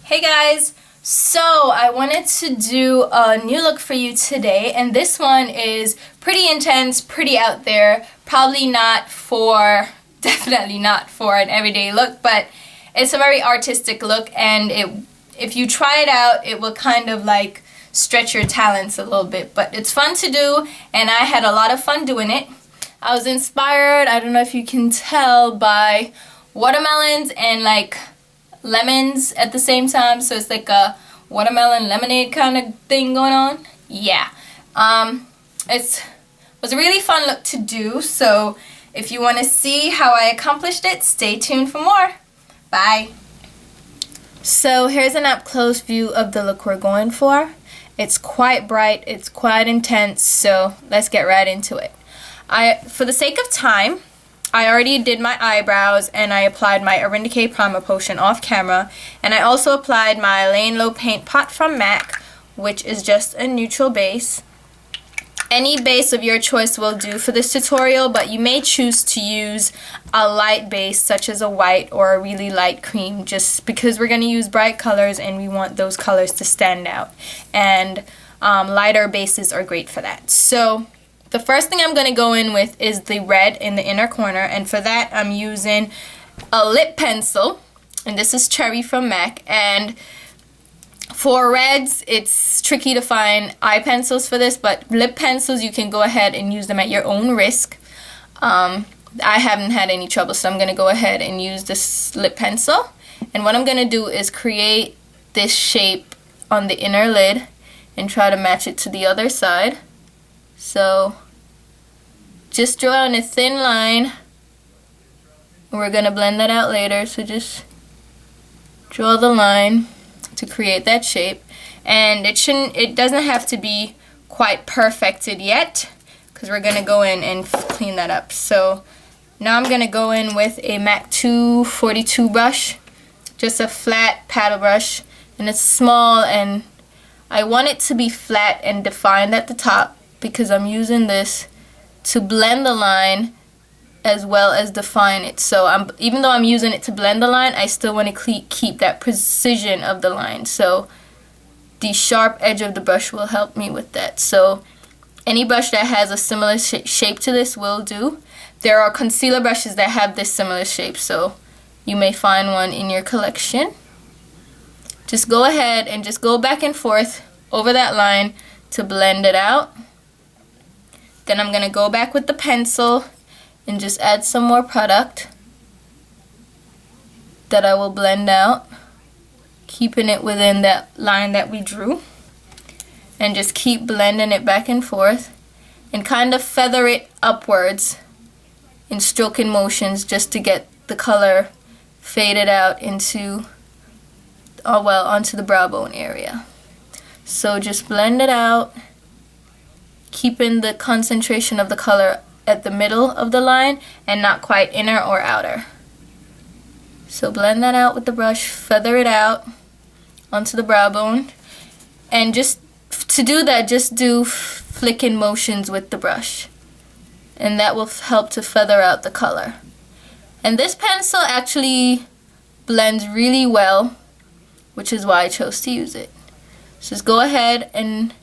Hey guys, so I wanted to do a new look for you today, and this one is pretty intense, pretty out there, definitely not for an everyday look, but it's a very artistic look, and if you try it out, it will kind of like stretch your talents a little bit, but it's fun to do, and I had a lot of fun doing it. I was inspired, I don't know if you can tell, by watermelons and like lemons at the same time, so it's like a watermelon lemonade kind of thing going on. Yeah, it was a really fun look to do, so if you want to see how I accomplished it, stay tuned for more. Bye. So here's an up close view of the look we're going for. It's quite bright, it's quite intense, so let's get right into it. For the sake of time, I already did my eyebrows and I applied my Urban Decay Primer Potion off camera, and I also applied my Lane Low Paint Pot from MAC, which is just a neutral base. Any base of your choice will do for this tutorial, but you may choose to use a light base such as a white or a really light cream, just because we're going to use bright colors and we want those colors to stand out, and lighter bases are great for that. So the first thing I'm going to go in with is the red in the inner corner, and for that I'm using a lip pencil, and this is Cherry from MAC. And for reds, it's tricky to find eye pencils for this, but lip pencils, you can go ahead and use them at your own risk. I haven't had any trouble, so I'm going to go ahead and use this lip pencil, and what I'm going to do is create this shape on the inner lid and try to match it to the other side. So just draw on a thin line. We're going to blend that out later, so just draw the line to create that shape. And it doesn't have to be quite perfected yet, because we're going to go in and clean that up. So now I'm going to go in with a MAC 242 brush, just a flat paddle brush, and it's small, and I want it to be flat and defined at the top, because I'm using this to blend the line as well as define it. So even though I'm using it to blend the line, I still want to keep that precision of the line. So the sharp edge of the brush will help me with that. So any brush that has a similar shape to this will do. There are concealer brushes that have this similar shape, so you may find one in your collection. Just go ahead and just go back and forth over that line to blend it out. Then I'm going to go back with the pencil and just add some more product that I will blend out, keeping it within that line that we drew, and just keep blending it back and forth and kind of feather it upwards in stroking motions, just to get the color faded out into onto the brow bone area. So just blend it out, keeping the concentration of the color at the middle of the line and not quite inner or outer. So blend that out with the brush, feather it out onto the brow bone, and just to do that, just do flicking motions with the brush, and that will help to feather out the color. And this pencil actually blends really well, which is why I chose to use it. So just go ahead, and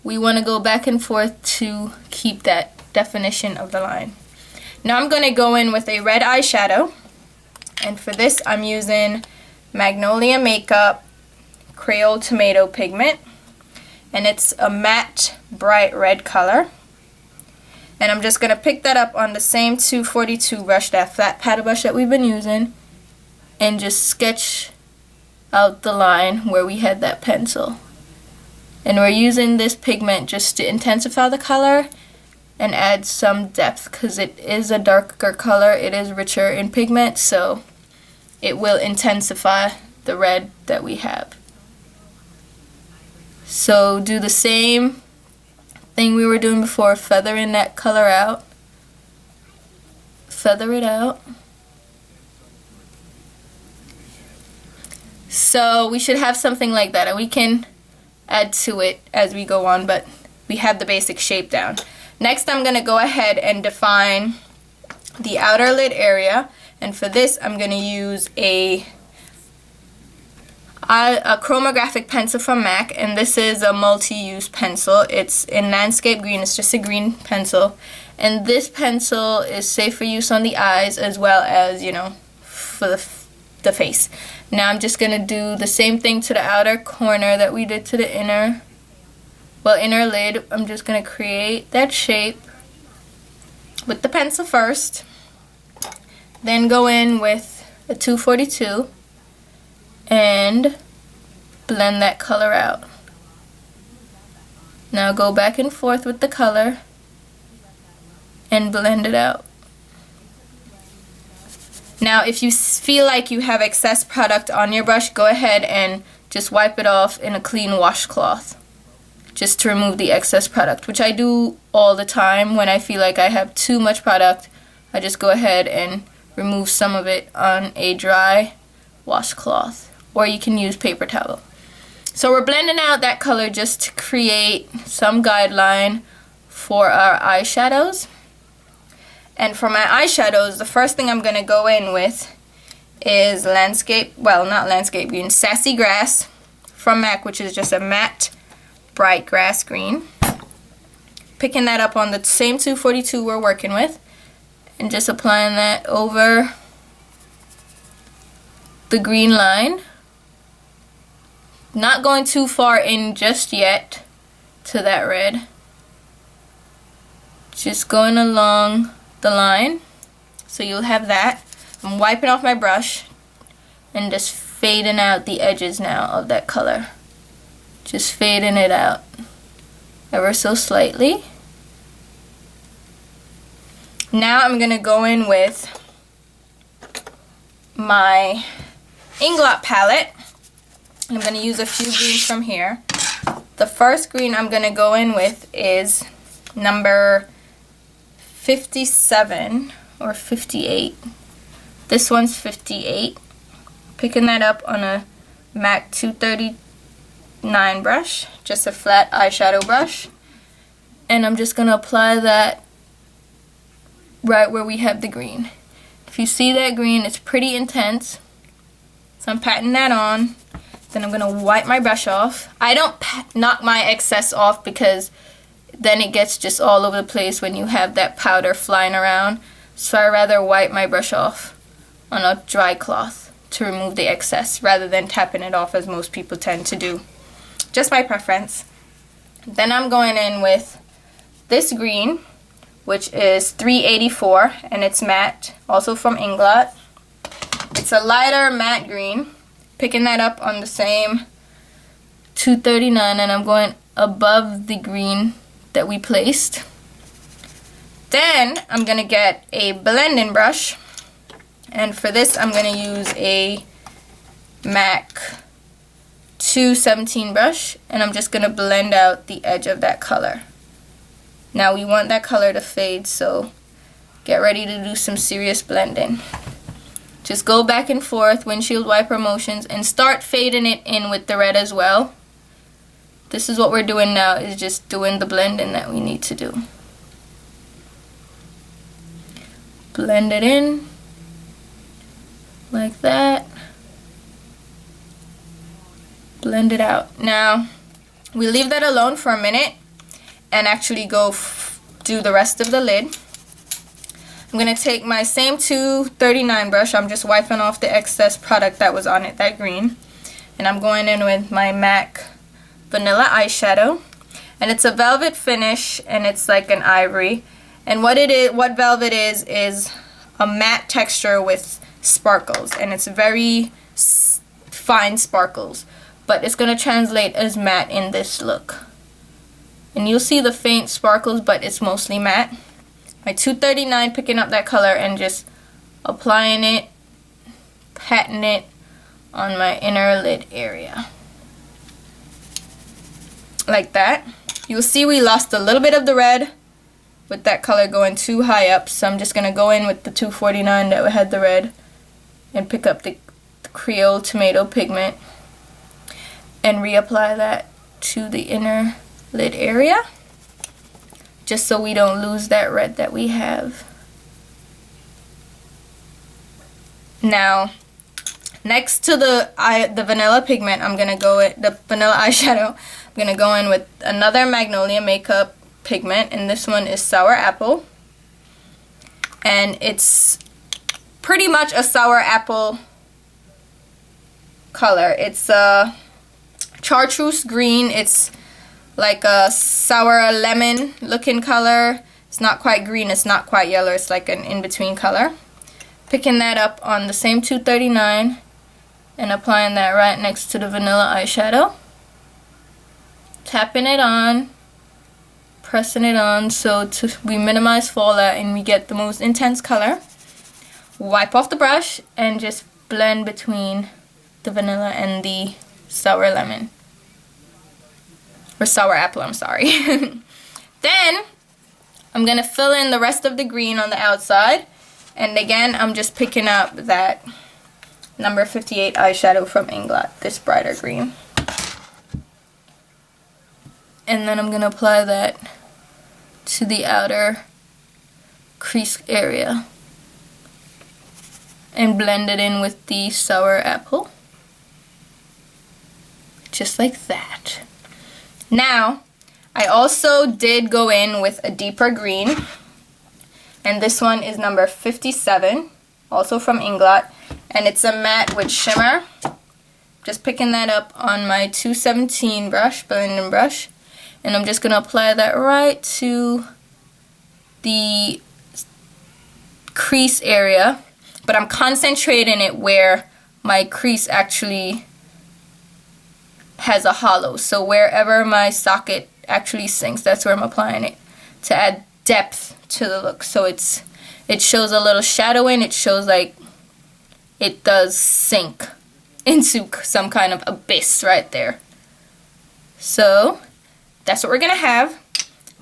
we want to go back and forth to keep that definition of the line. Now I'm going to go in with a red eyeshadow, and for this I'm using Magnolia Makeup Creole Tomato Pigment, and it's a matte bright red color. And I'm just going to pick that up on the same 242 brush, that flat paddle brush that we've been using, and just sketch out the line where we had that pencil. And we're using this pigment just to intensify the color and add some depth, because it is a darker color, it is richer in pigment, so it will intensify the red that we have. So do the same thing we were doing before, feathering that color out, feather it out. So we should have something like that, and we can add to it as we go on, but we have the basic shape down. Next, I'm going to go ahead and define the outer lid area, and for this I'm going to use a a chromographic pencil from MAC, and this is a multi-use pencil. It's in landscape green. It's just a green pencil, and this pencil is safe for use on the eyes as well as, you know, for the face. Now I'm just gonna do the same thing to the outer corner that we did to the inner lid. I'm just gonna create that shape with the pencil first, then go in with a 242 and blend that color out. Now go back and forth with the color and blend it out. Now if you feel like you have excess product on your brush, go ahead and just wipe it off in a clean washcloth, just to remove the excess product, which I do all the time. When I feel like I have too much product, I just go ahead and remove some of it on a dry washcloth, or you can use paper towel. So we're blending out that color just to create some guideline for our eyeshadows. And for my eyeshadows, the first thing I'm going to go in with is Sassy Grass from MAC, which is just a matte bright grass green. Picking that up on the same 242 we're working with, and just applying that over the green line. Not going too far in just yet to that red. Just going along the line, so you'll have that. I'm wiping off my brush and just fading out the edges now of that color. Just fading it out ever so slightly. Now I'm going to go in with my Inglot palette. I'm going to use a few greens from here. The first green I'm going to go in with is number 57 or 58. This one's 58. Picking that up on a MAC 239 brush, just a flat eyeshadow brush. And I'm just going to apply that right where we have the green. If you see that green, it's pretty intense. So I'm patting that on. Then I'm going to wipe my brush off. I don't knock my excess off because then it gets just all over the place when you have that powder flying around. So I rather wipe my brush off on a dry cloth to remove the excess rather than tapping it off as most people tend to do. Just my preference. Then I'm going in with this green, which is 384, and it's matte, also from Inglot. It's a lighter matte green. Picking that up on the same 239, and I'm going above the green that we placed. Then I'm going to get a blending brush, and for this I'm going to use a MAC 217 brush, and I'm just going to blend out the edge of that color. Now we want that color to fade, so get ready to do some serious blending. Just go back and forth, windshield wiper motions, and start fading it in with the red as well. This is what we're doing now, is just doing the blending that we need to do. Blend it in like that. Blend it out. Now we leave that alone for a minute and actually go do the rest of the lid. I'm going to take my same 239 brush. I'm just wiping off the excess product that was on it, that green. And I'm going in with my MAC Vanilla Eyeshadow. And it's a velvet finish, and it's like an ivory. And what velvet is a matte texture with sparkles. And it's very fine sparkles. But it's going to translate as matte in this look. And you'll see the faint sparkles, but it's mostly matte. My 239, picking up that color and just applying it, patting it on my inner lid area. Like that. You'll see we lost a little bit of the red with that color going too high up, so I'm just going to go in with the 249 that had the red and pick up the Creole Tomato pigment and reapply that to the inner lid area, just so we don't lose that red that we have. Now, Next to the vanilla pigment, I'm gonna go with the vanilla eyeshadow. I'm gonna go in with another Magnolia Makeup pigment, and this one is Sour Apple. And it's pretty much a sour apple color. It's a chartreuse green. It's like a sour lemon looking color. It's not quite green, it's not quite yellow, it's like an in-between color. Picking that up on the same 239 and applying that right next to the vanilla eyeshadow. Tapping it on, pressing it on so we minimize fallout and we get the most intense color. Wipe off the brush and just blend between the vanilla and the sour lemon. Or sour apple, I'm sorry. Then I'm gonna fill in the rest of the green on the outside, and again I'm just picking up that number 58 eyeshadow from Inglot, this brighter green, and then I'm gonna apply that to the outer crease area and blend it in with the sour apple, just like that. Now I also did go in with a deeper green, and this one is number 57, also from Inglot, and it's a matte with shimmer. Just picking that up on my 217 brush, blending brush, and I'm just going to apply that right to the crease area, but I'm concentrating it where my crease actually has a hollow, so wherever my socket actually sinks, that's where I'm applying it to add depth to the look. So it shows a little shadowing, it shows like it does sink into some kind of abyss right there. So that's what we're gonna have.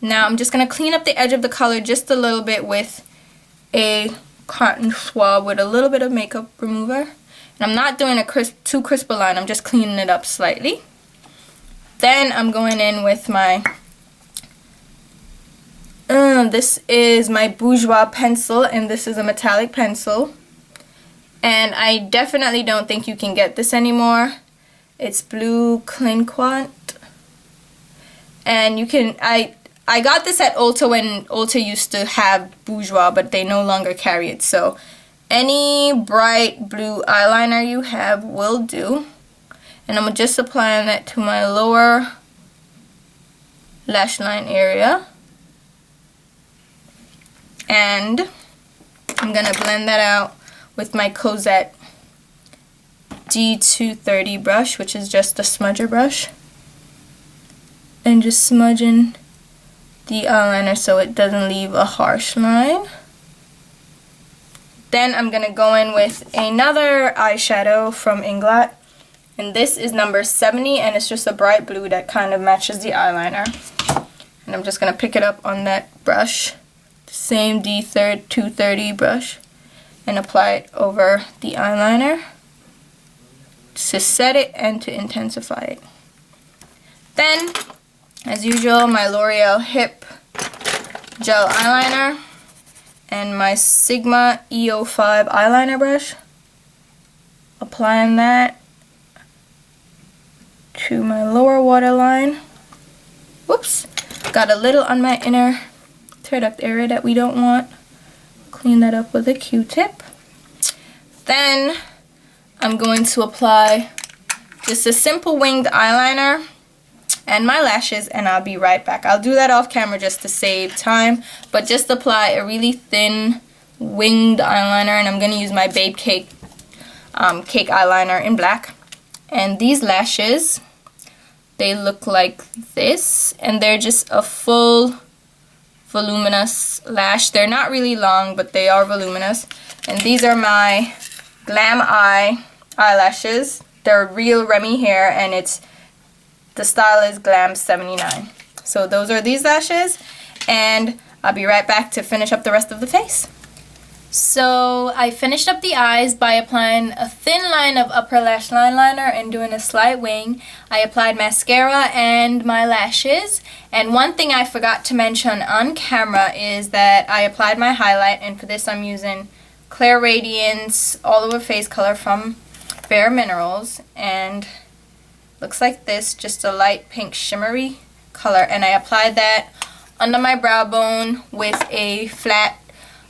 Now I'm just gonna clean up the edge of the color just a little bit with a cotton swab with a little bit of makeup remover. And I'm not doing a too crisp a line, I'm just cleaning it up slightly. Then I'm going in with my, this is my Bourjois pencil, and this is a metallic pencil. And I definitely don't think you can get this anymore. It's blue Clinquant. And you can, I got this at Ulta when Ulta used to have Bourjois, but they no longer carry it. So any bright blue eyeliner you have will do. And I'm just applying that to my lower lash line area. And I'm going to blend that out with my Cosette D230 brush, which is just a smudger brush. And just smudging the eyeliner so it doesn't leave a harsh line. Then I'm going to go in with another eyeshadow from Inglot. And this is number 70, and it's just a bright blue that kind of matches the eyeliner. And I'm just going to pick it up on that brush, the same D230 brush, and apply it over the eyeliner to set it and to intensify it. Then, as usual, my L'Oreal Hip Gel Eyeliner and my Sigma EO5 eyeliner brush. Applying that to my lower waterline. Whoops, got a little on my inner tear duct area that we don't want. Clean that up with a Q-tip. Then I'm going to apply just a simple winged eyeliner and my lashes, and I'll be right back. I'll do that off camera just to save time, but just apply a really thin winged eyeliner, and I'm going to use my Babe Cake cake eyeliner in black. And these lashes, they look like this, and they're just a full voluminous lash. They're not really long, but they are voluminous. And these are my Glam Eye eyelashes. They're real Remy hair, and the style is Glam 79. So those are these lashes, and I'll be right back to finish up the rest of the face. So I finished up the eyes by applying a thin line of upper lash line liner and doing a slight wing. I applied mascara and my lashes. And one thing I forgot to mention on camera is that I applied my highlight, and for this I'm using Clear Radiance All Over Face Color from Bare Minerals, and looks like this, just a light pink shimmery color, and I applied that under my brow bone with a flat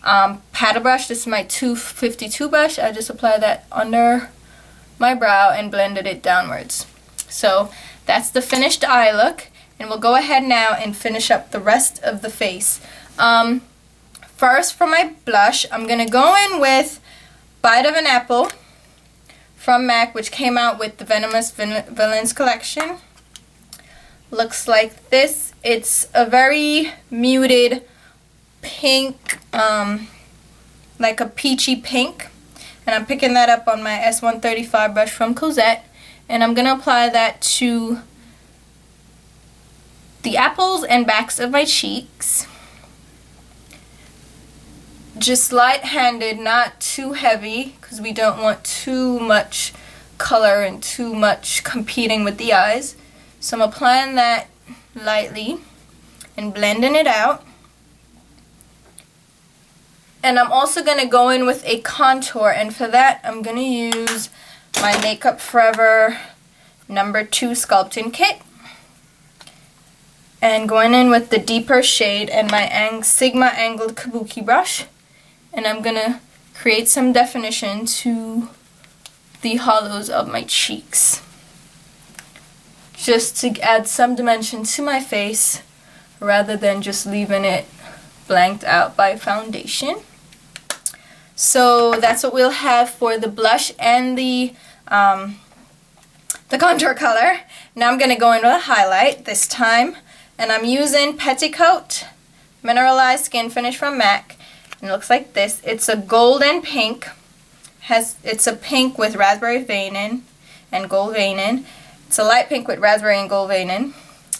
paddle brush. This is my 252 brush. I just applied that under my brow and blended it downwards. So that's the finished eye look, and we'll go ahead now and finish up the rest of the face. First, for my blush, I'm gonna go in with Bite of an Apple from MAC, which came out with the Venomous Villains collection. Looks like this. It's a very muted pink, like a peachy pink, and I'm picking that up on my S135 brush from Cosette, and I'm gonna apply that to the apples and backs of my cheeks. Just light-handed, not too heavy, because we don't want too much color and too much competing with the eyes. So I'm applying that lightly and blending it out. And I'm also going to go in with a contour, and for that I'm going to use my Makeup Forever No. 2 Sculpting Kit. And going in with the deeper shade and my Sigma Angled Kabuki brush. And I'm going to create some definition to the hollows of my cheeks, just to add some dimension to my face rather than just leaving it blanked out by foundation. So that's what we'll have for the blush and the contour color. Now I'm going to go in with a highlight this time, and I'm using Petticoat Mineralized Skin Finish from MAC. And it looks like this. It's a golden pink. It's a pink with raspberry veining and gold veining. It's a light pink with raspberry and gold veining.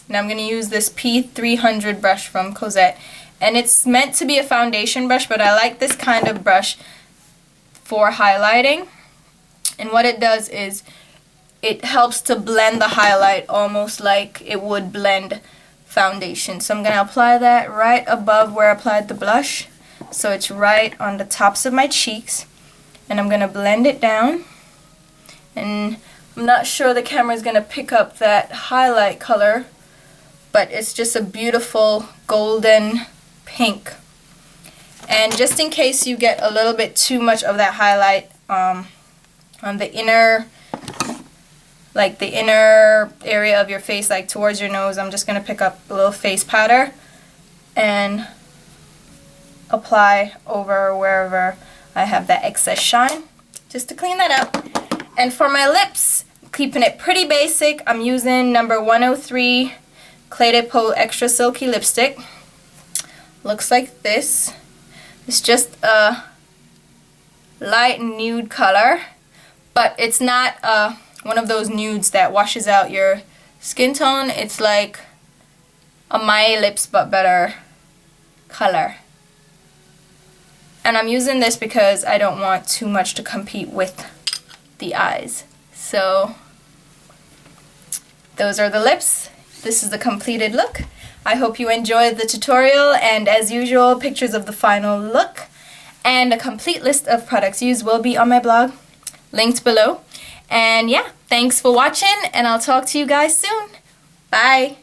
Now I'm going to use this P300 brush from Cosette. And it's meant to be a foundation brush, but I like this kind of brush for highlighting. And what it does is it helps to blend the highlight almost like it would blend foundation. So I'm going to apply that right above where I applied the blush. So it's right on the tops of my cheeks, and I'm going to blend it down. And I'm not sure the camera is going to pick up that highlight color, but it's just a beautiful golden pink. And just in case you get a little bit too much of that highlight on the inner, like the inner area of your face, like towards your nose, I'm just going to pick up a little face powder and apply over wherever I have that excess shine, just to clean that up. And for my lips, keeping it pretty basic, I'm using No. 103 Clé de Peau Extra Silky Lipstick. Looks like this. It's just a light nude color, but it's not one of those nudes that washes out your skin tone. It's like a My Lips but better color. And I'm using this because I don't want too much to compete with the eyes. So those are the lips. This is the completed look. I hope you enjoyed the tutorial, and as usual, pictures of the final look and a complete list of products used will be on my blog, linked below. And yeah, thanks for watching, and I'll talk to you guys soon. Bye!